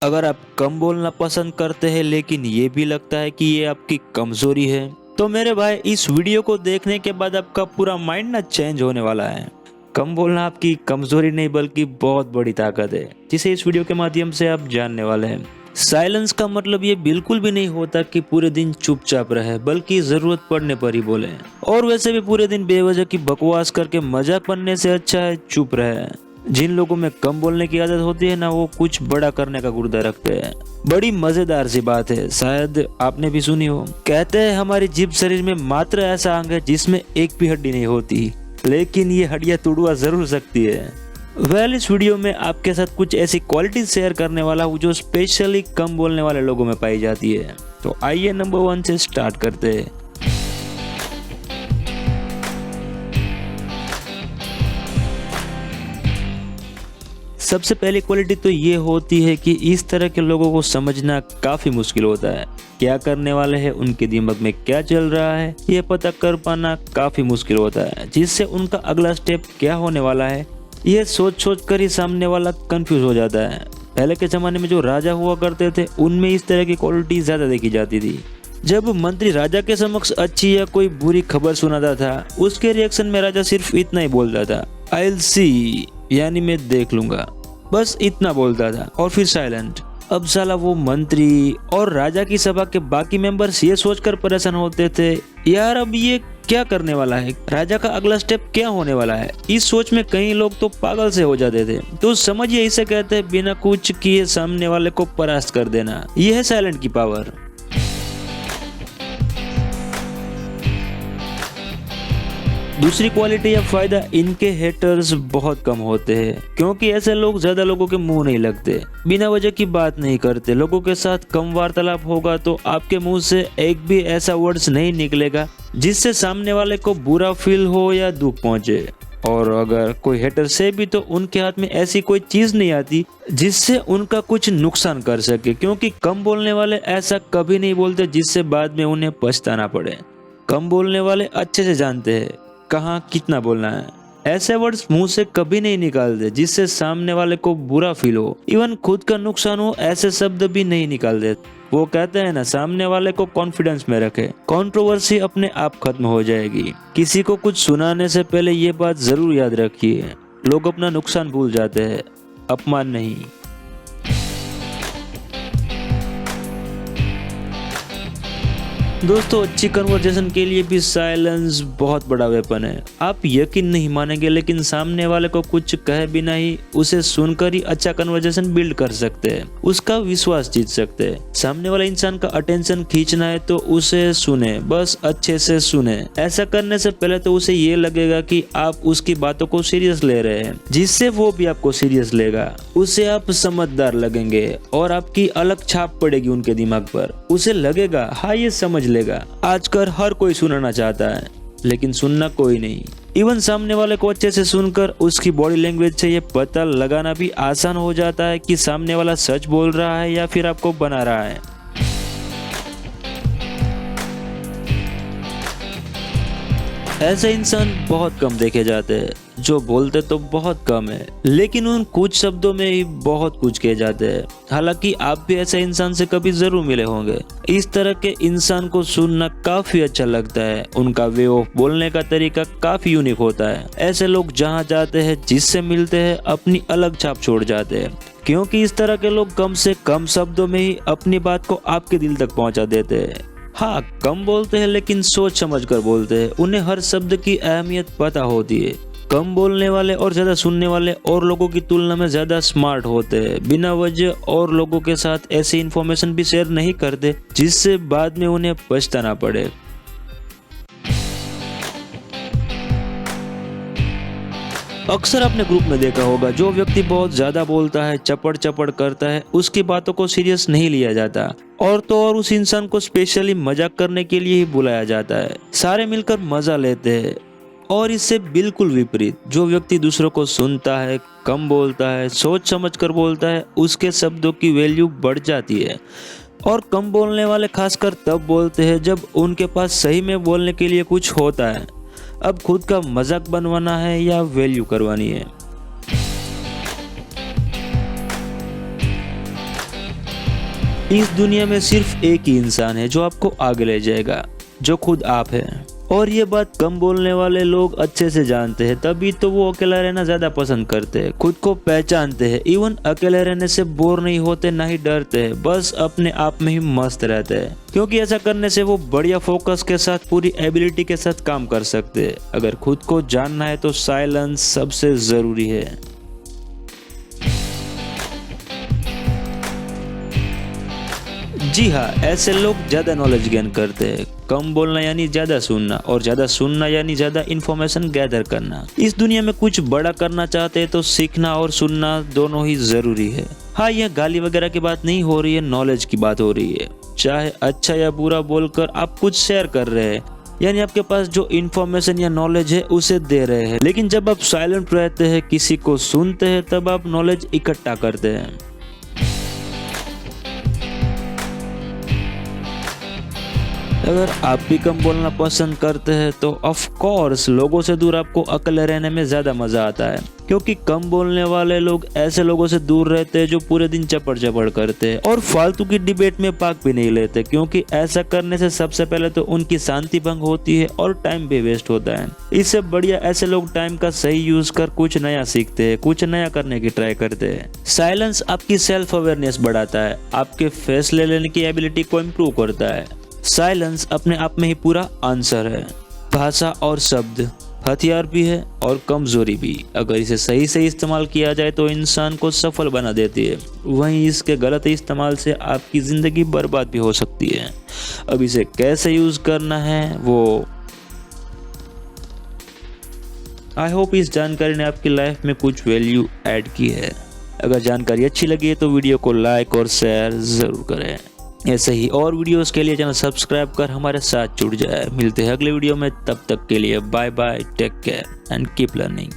अगर आप कम बोलना पसंद करते हैं लेकिन ये भी लगता है कि ये आपकी कमजोरी है, तो मेरे भाई इस वीडियो को देखने के बाद आपका पूरा माइंड ना चेंज होने वाला है। कम बोलना आपकी कमजोरी नहीं बल्कि बहुत बड़ी ताकत है, जिसे इस वीडियो के माध्यम से आप जानने वाले हैं। साइलेंस का मतलब ये बिल्कुल भी नहीं होता कि पूरे दिन चुपचाप रहे, बल्कि जरूरत पड़ने पर ही बोले। और वैसे भी पूरे दिन बेवजह की बकवास करके मजाक बनने से अच्छा है चुप रहे। जिन लोगों में कम बोलने की आदत होती है ना, वो कुछ बड़ा करने का गुर्दा रखते हैं। बड़ी मजेदार सी बात है, शायद आपने भी सुनी हो। कहते हैं हमारी जीभ शरीर में मात्र ऐसा अंग है जिसमें एक भी हड्डी नहीं होती, लेकिन ये हड्डियां तोड़वा जरूर सकती है। इस वीडियो में आपके साथ कुछ ऐसी क्वालिटी शेयर करने वाला हूँ जो स्पेशली कम बोलने वाले लोगों में पाई जाती है। तो आइए नंबर 1 से स्टार्ट करते हैं। सबसे पहली क्वालिटी तो ये होती है कि इस तरह के लोगों को समझना काफी मुश्किल होता है। क्या करने वाले हैं, उनके दिमाग में क्या चल रहा है, ये पता कर पाना काफी मुश्किल होता है, जिससे उनका अगला स्टेप क्या होने वाला है ये सोच कर ही सामने वाला कंफ्यूज हो जाता है। पहले के जमाने में जो राजा हुआ करते थे, उनमें इस तरह की क्वालिटी ज्यादा देखी जाती थी। जब मंत्री राजा के समक्ष अच्छी या कोई बुरी खबर सुनाता था, उसके रिएक्शन में राजा सिर्फ इतना ही बोलता था, आई विल सी, यानी मैं देख लूंगा, बस इतना बोलता था और फिर साइलेंट। अब साला वो मंत्री और राजा की सभा के बाकी मेंबर्स ये सोचकर परेशान होते थे, यार अब ये क्या करने वाला है, राजा का अगला स्टेप क्या होने वाला है। इस सोच में कई लोग तो पागल से हो जाते थे। तो समझिए, इसे कहते हैं बिना कुछ किए सामने वाले को परास्त कर देना। यह है साइलेंट की पावर। दूसरी क्वालिटी या फायदा, इनके हेटर्स बहुत कम होते हैं, क्योंकि ऐसे लोग ज्यादा लोगों के मुंह नहीं लगते, बिना वजह की बात नहीं करते। लोगों के साथ कम वार्तालाप होगा तो आपके मुंह से एक भी ऐसा वर्ड्स नहीं निकलेगा जिससे सामने वाले को बुरा फील हो या दुख पहुंचे। और अगर कोई हेटर से भी, तो उनके हाथ में ऐसी कोई चीज नहीं आती जिससे उनका कुछ नुकसान कर सके, क्योंकि कम बोलने वाले ऐसा कभी नहीं बोलते जिससे बाद में उन्हें पछताना पड़े। कम बोलने वाले अच्छे से जानते हैं कहाँ कितना बोलना है। ऐसे वर्ड्स मुंह से कभी नहीं निकालते जिससे सामने वाले को बुरा फील हो, इवन खुद का नुकसान हो, ऐसे शब्द भी नहीं निकालते। वो कहते हैं ना, सामने वाले को कॉन्फिडेंस में रखे, कंट्रोवर्सी अपने आप खत्म हो जाएगी। किसी को कुछ सुनाने से पहले ये बात जरूर याद रखिए, लोग अपना नुकसान भूल जाते हैं, अपमान नहीं। दोस्तों, अच्छी कन्वर्सेशन के लिए भी साइलेंस बहुत बड़ा वेपन है। आप यकीन नहीं मानेंगे, लेकिन सामने वाले को कुछ कहे बिना ही उसे सुनकर ही अच्छा कन्वर्सेशन बिल्ड कर सकते हैं, उसका विश्वास जीत सकते हैं। सामने वाले इंसान का अटेंशन खींचना है तो उसे सुने, बस अच्छे से सुने। ऐसा करने से पहले तो उसे ये लगेगा कि आप उसकी बातों को सीरियस ले रहे हैं, जिससे वो भी आपको सीरियस लेगा। उसे आप समझदार लगेंगे और आपकी अलग छाप पड़ेगी उनके दिमाग पर। उसे लगेगा हाँ ये समझ लेगा। आजकल हर कोई सुनना चाहता है, लेकिन सुनना कोई नहीं। इवन सामने वाले को अच्छे से सुनकर उसकी बॉडी लैंग्वेज से ये पता लगाना भी आसान हो जाता है कि सामने वाला सच बोल रहा है या फिर आपको बना रहा है। ऐसे इंसान बहुत कम देखे जाते हैं, जो बोलते तो बहुत कम है, लेकिन उन कुछ शब्दों में ही बहुत कुछ कहे जाते हैं। हालांकि आप भी ऐसे इंसान से कभी जरूर मिले होंगे। इस तरह के इंसान को सुनना काफी अच्छा लगता है। उनका वे ऑफ बोलने का तरीका काफी यूनिक होता है। ऐसे लोग जहाँ जाते हैं, जिससे मिलते हैं, अपनी अलग छाप छोड़ जाते हैं, क्योंकि इस तरह के लोग कम से कम शब्दों में ही अपनी बात को आपके दिल तक पहुँचा देते हैं। हाँ, कम बोलते हैं लेकिन सोच समझ कर बोलते हैं। उन्हें हर शब्द की अहमियत पता होती है। कम बोलने वाले और ज्यादा सुनने वाले और लोगों की तुलना में ज्यादा स्मार्ट होते हैं। बिना वजह और लोगों के साथ ऐसी इन्फॉर्मेशन भी शेयर नहीं करते जिससे बाद में उन्हें पछताना पड़े। अक्सर आपने ग्रुप में देखा होगा, जो व्यक्ति बहुत ज्यादा बोलता है, चपड़ चपड़ करता है, उसकी बातों को सीरियस नहीं लिया जाता, और तो और उस इंसान को स्पेशली मजाक करने के लिए ही बुलाया जाता है। सारे मिलकर मजा लेते हैं। और इससे बिल्कुल विपरीत, जो व्यक्ति दूसरों को सुनता है, कम बोलता है, सोच समझ कर बोलता है, उसके शब्दों की वैल्यू बढ़ जाती है। और कम बोलने वाले खासकर तब बोलते हैं जब उनके पास सही में बोलने के लिए कुछ होता है। अब खुद का मजाक बनवाना है या वैल्यू करवानी है। इस दुनिया में सिर्फ एक ही इंसान है जो आपको आगे ले जाएगा, जो खुद आप है। और ये बात कम बोलने वाले लोग अच्छे से जानते हैं, तभी तो वो अकेला रहना ज्यादा पसंद करते हैं, खुद को पहचानते हैं। इवन अकेले रहने से बोर नहीं होते, ना ही डरते हैं, बस अपने आप में ही मस्त रहते हैं। क्योंकि ऐसा करने से वो बढ़िया फोकस के साथ, पूरी एबिलिटी के साथ काम कर सकते हैं। अगर खुद को जानना है तो साइलेंस सबसे जरूरी है। जी हाँ, ऐसे लोग ज्यादा नॉलेज गेन करते हैं। कम बोलना यानी ज्यादा सुनना, और ज्यादा सुनना यानी ज्यादा इन्फॉर्मेशन गैदर करना। इस दुनिया में कुछ बड़ा करना चाहते हैं तो सीखना और सुनना दोनों ही जरूरी है। हाँ, यह गाली वगैरह की बात नहीं हो रही है, नॉलेज की बात हो रही है। चाहे अच्छा या बुरा बोलकर आप कुछ शेयर कर रहे हैं, यानी आपके पास जो इन्फॉर्मेशन या नॉलेज है उसे दे रहे हैं। लेकिन जब आप साइलेंट रहते हैं, किसी को सुनते हैं, तब आप नॉलेज इकट्ठा करते हैं। अगर आप भी कम बोलना पसंद करते हैं तो ऑफ कोर्स लोगों से दूर आपको अकेले रहने में ज्यादा मजा आता है। क्योंकि कम बोलने वाले लोग ऐसे लोगों से दूर रहते हैं जो पूरे दिन चपड़ चपड़ करते हैं और फालतू की डिबेट में पाक भी नहीं लेते। क्योंकि ऐसा करने से सबसे पहले तो उनकी शांति भंग होती है और टाइम भी वेस्ट होता है। इससे बढ़िया ऐसे लोग टाइम का सही यूज कर कुछ नया सीखते हैं, कुछ नया करने की ट्राई करते हैं। साइलेंस आपकी सेल्फ अवेयरनेस बढ़ाता है, आपके फैसले लेने की एबिलिटी को इम्प्रूव करता है। साइलेंस अपने आप में ही पूरा आंसर है। भाषा और शब्द हथियार भी है और कमजोरी भी। अगर इसे सही से इस्तेमाल किया जाए तो इंसान को सफल बना देती है, वहीं इसके गलत इस्तेमाल से आपकी जिंदगी बर्बाद भी हो सकती है। अब इसे कैसे यूज करना है वो आई होप इस जानकारी ने आपकी लाइफ में कुछ वैल्यू ऐड की है। अगर जानकारी अच्छी लगी है तो वीडियो को लाइक और शेयर जरूर करें। ऐसे ही और वीडियोस के लिए चैनल सब्सक्राइब कर हमारे साथ जुड़ जाए। मिलते हैं अगले वीडियो में, तब तक के लिए bye bye, take care and keep learning.